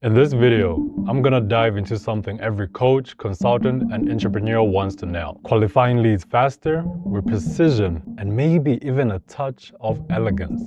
In this video, I'm gonna dive into something every coach, consultant, and entrepreneur wants to nail. Qualifying leads faster, with precision, and maybe even a touch of elegance.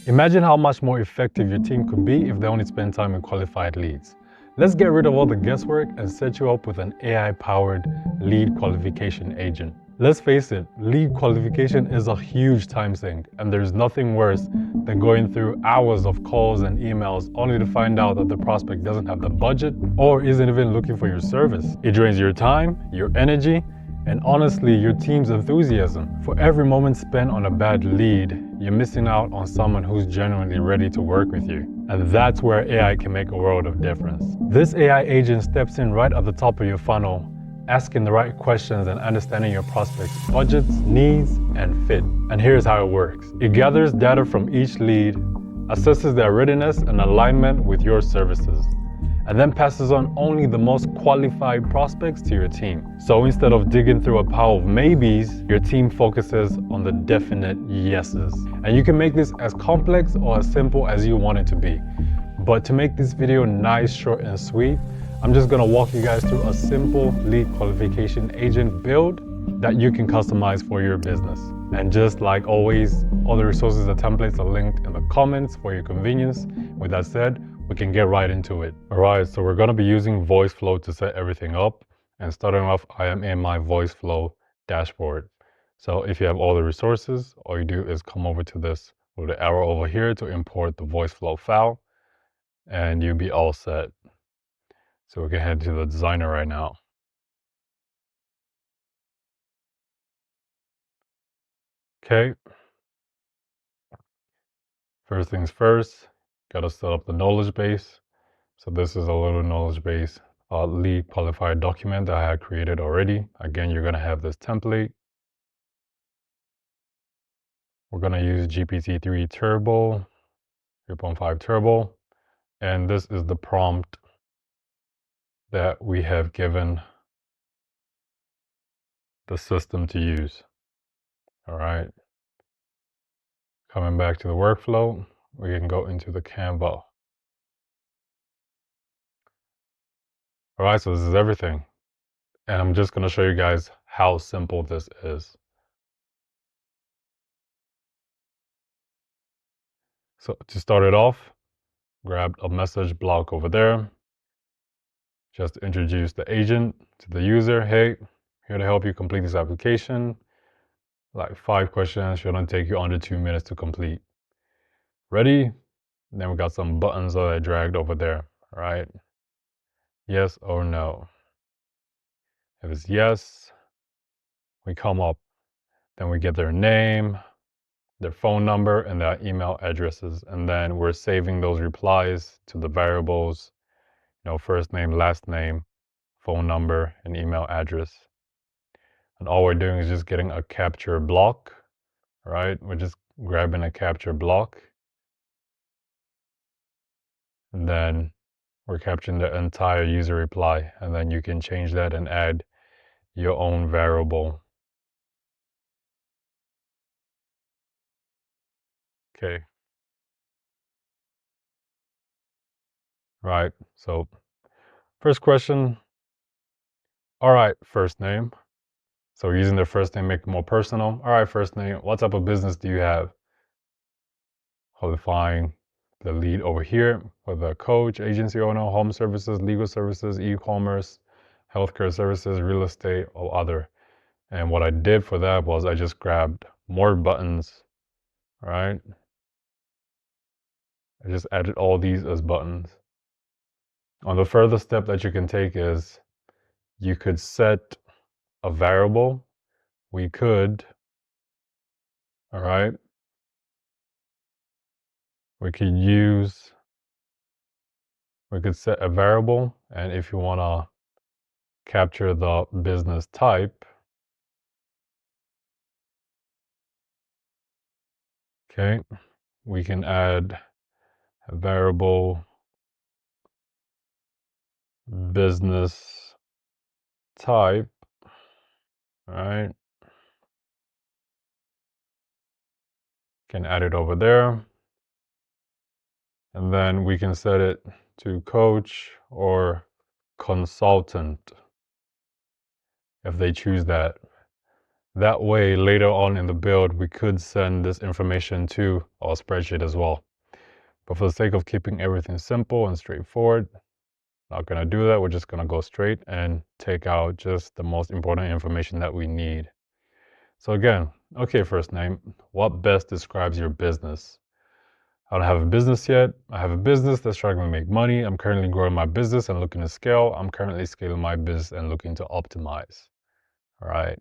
Imagine how much more effective your team could be if they only spend time in qualified leads. Let's get rid of all the guesswork and set you up with an AI-powered lead qualification agent. Let's face it, lead qualification is a huge time sink, and there's nothing worse than going through hours of calls and emails only to find out that the prospect doesn't have the budget or isn't even looking for your service. It drains your time, your energy, and honestly, your team's enthusiasm. For every moment spent on a bad lead, you're missing out on someone who's genuinely ready to work with you. And that's where AI can make a world of difference. This AI agent steps in right at the top of your funnel, asking the right questions and understanding your prospect's budgets, needs, and fit. And here's how it works. It gathers data from each lead, assesses their readiness and alignment with your services, and then passes on only the most qualified prospects to your team. So instead of digging through a pile of maybes, your team focuses on the definite yeses. And you can make this as complex or as simple as you want it to be. But to make this video nice, short, and sweet, I'm just gonna walk you guys through a simple lead qualification agent build that you can customize for your business. And just like always, all the resources and templates are linked in the comments for your convenience. With that said, we can get right into it. All right, so we're gonna be using Voiceflow to set everything up. And starting off, I am in my Voiceflow dashboard. So if you have all the resources, all you do is come over to this with the arrow over here to import the Voiceflow file, and you'll be all set. So we can head to the designer right now. Okay. First things first, gotta set up the knowledge base. So this is a little knowledge base lead qualified document that I had created already. Again, you're gonna have this template. We're gonna use GPT-3 Turbo, 3.5 Turbo, and this is the prompt that we have given the system to use. All right. Coming back to the workflow, we can go into the Canva. All right, so this is everything. And I'm just gonna show you guys how simple this is. So to start it off, grab a message block over there. Just introduce the agent to the user. Hey, here to help you complete this application. Like 5 questions, shouldn't take you under 2 minutes to complete. Ready? Then we got some buttons that I dragged over there, right? Yes or no. If it's yes, we come up. Then we get their name, their phone number, and their email addresses. And then we're saving those replies to the variables, first name, last name, phone number, and email address. And all we're doing is just getting a capture block, right? We're just grabbing a capture block. And then we're capturing the entire user reply. And then you can change that and add your own variable. Okay. Right. So first question. All right, first name. So we're using their first name, make it more personal. All right, first name. What type of business do you have? Qualifying the lead over here, whether a coach, agency owner, home services, legal services, e-commerce, healthcare services, real estate, or other. And what I did for that was I just grabbed more buttons, right? I just added all these as buttons. On the further step that you can take is you could set a variable. We could, all right, we could set a variable, and if you want to capture the business type, okay, we can add a variable business type, right? Can add it over there, and then we can set it to coach or consultant if they choose that. That way, later on in the build, we could send this information to our spreadsheet as well. But for the sake of keeping everything simple and straightforward, not going to do that. We're just going to go straight and take out just the most important information that we need. So again, okay, first name, what best describes your business? I don't have a business yet. I have a business that's struggling to make money. I'm currently growing my business and looking to scale. I'm currently scaling my business and looking to optimize. All right.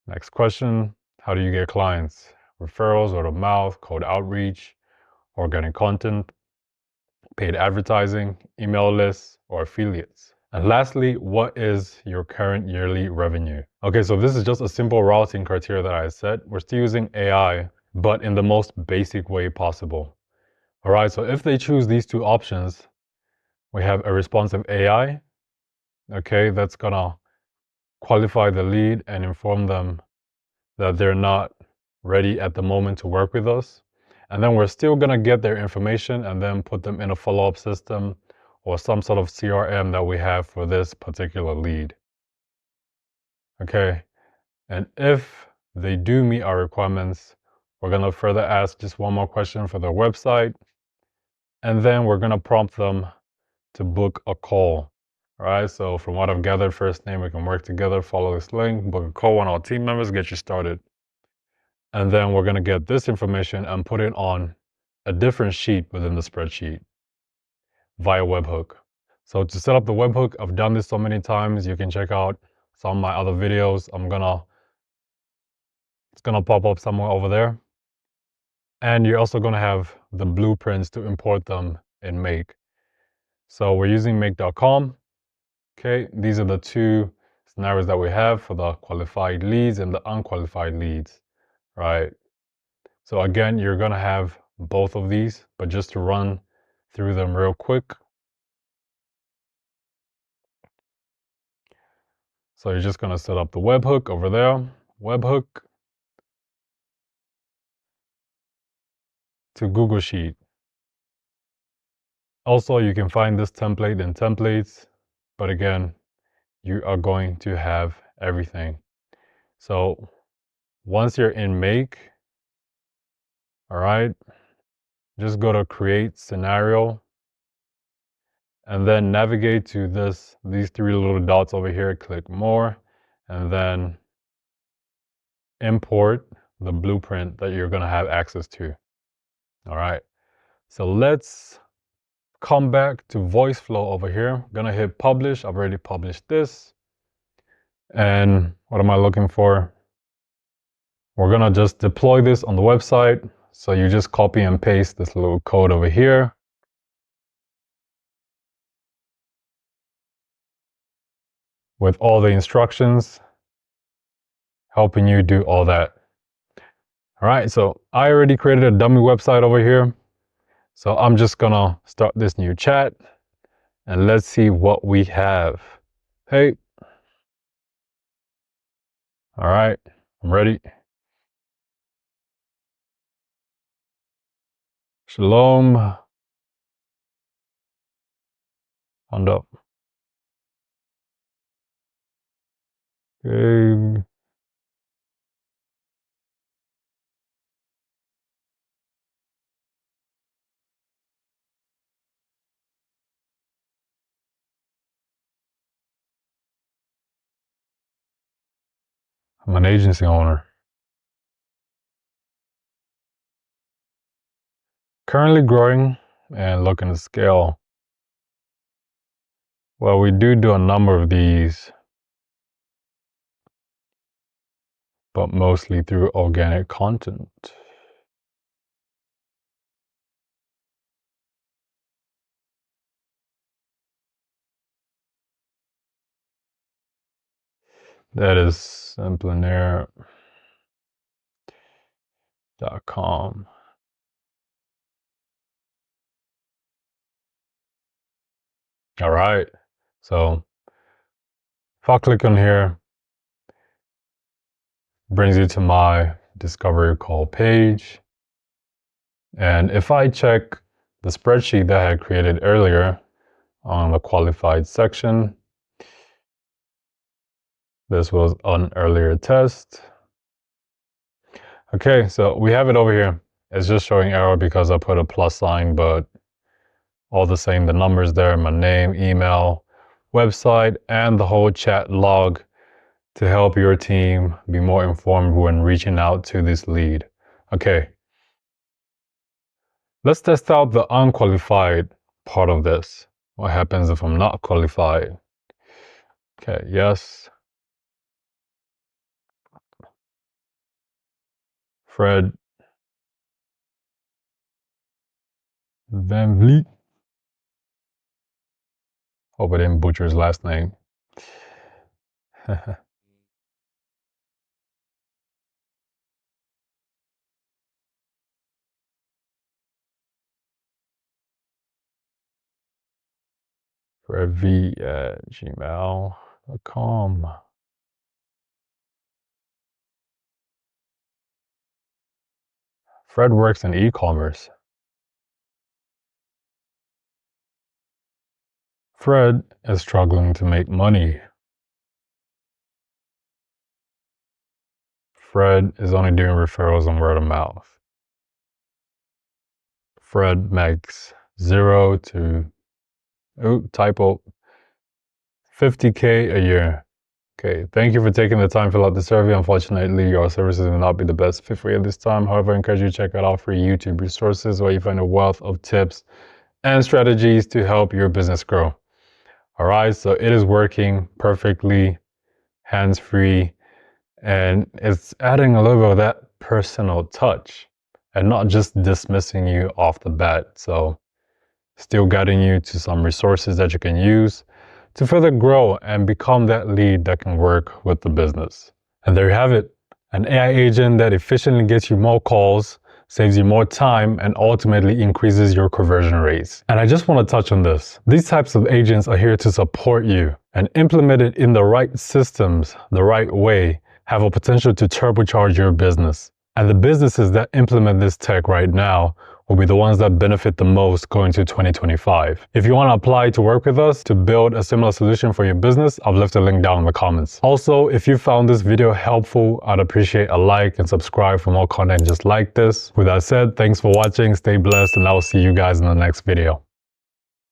Next question, how do you get clients? Referrals, word of mouth, cold outreach, organic content, paid advertising, email lists, or affiliates? And lastly, what is your current yearly revenue? Okay, so this is just a simple routing criteria that I set. We're still using AI, but in the most basic way possible. All right, so if they choose these two options, we have a responsive AI, okay, that's gonna qualify the lead and inform them that they're not ready at the moment to work with us. And then we're still gonna get their information and then put them in a follow-up system or some sort of CRM that we have for this particular lead. Okay, and if they do meet our requirements, we're gonna further ask just one more question for their website, and then we're gonna prompt them to book a call. All right, so from what I've gathered, first name, we can work together, follow this link, book a call, one of our team members, get you started. And then we're gonna get this information and put it on a different sheet within the spreadsheet via Webhook. So to set up the Webhook, I've done this so many times. You can check out some of my other videos. It's gonna pop up somewhere over there. And you're also gonna have the blueprints to import them in Make. So we're using make.com. Okay, these are the two scenarios that we have for the qualified leads and the unqualified leads, right? So again, you're gonna have both of these, but just to run through them real quick. So you're just gonna set up the webhook over there, webhook to Google Sheet. Also, you can find this template in templates, but again, you are going to have everything. So once you're in Make, all right, just go to create scenario and then navigate to these three little dots over here, click more, and then import the blueprint that you're gonna have access to. All right, so let's come back to Voiceflow over here. I'm gonna hit publish. I've already published this. And what am I looking for? We're gonna just deploy this on the website. So you just copy and paste this little code over here. With all the instructions, helping you do all that. All right, so I already created a dummy website over here. So I'm just gonna start this new chat and let's see what we have. Hey. All right, I'm ready. Shalom. Hand up. Okay. I'm an agency owner. Currently growing and looking to scale. Well, we do a number of these, but mostly through organic content. That is simplinaire.com. All right, so if I click on here, brings you to my discovery call page. And if I check the spreadsheet that I had created earlier on the qualified section. This was an earlier test. Okay, so we have it over here. It's just showing error because I put a plus sign, but all the same, the numbers there, my name, email, website, and the whole chat log to help your team be more informed when reaching out to this lead. Okay. Let's test out the unqualified part of this. What happens if I'm not qualified? Okay, yes. Fred Van Vliet. Hope I didn't butcher his last name. fredv@gmail.com. Fred works in e-commerce. Fred is struggling to make money. Fred is only doing referrals and word of mouth. Fred makes 0 to, typo, 50K a year. Okay, thank you for taking the time to fill out the survey. Unfortunately, your services will not be the best fit for you at this time. However, I encourage you to check out our free YouTube resources where you find a wealth of tips and strategies to help your business grow. All right, so it is working perfectly, hands-free, and it's adding a little bit of that personal touch and not just dismissing you off the bat. So still guiding you to some resources that you can use to further grow and become that lead that can work with the business. And there you have it, an AI agent that efficiently gets you more calls, saves you more time, and ultimately increases your conversion rates. And I just want to touch on this. These types of agents are here to support you, and implemented in the right systems, the right way, have a potential to turbocharge your business. And the businesses that implement this tech right now will be the ones that benefit the most going to 2025. If you want to apply to work with us to build a similar solution for your business, I've left a link down in the comments. Also, if you found this video helpful, I'd appreciate a like and subscribe for more content just like this. With that said, thanks for watching, stay blessed, and I will see you guys in the next video.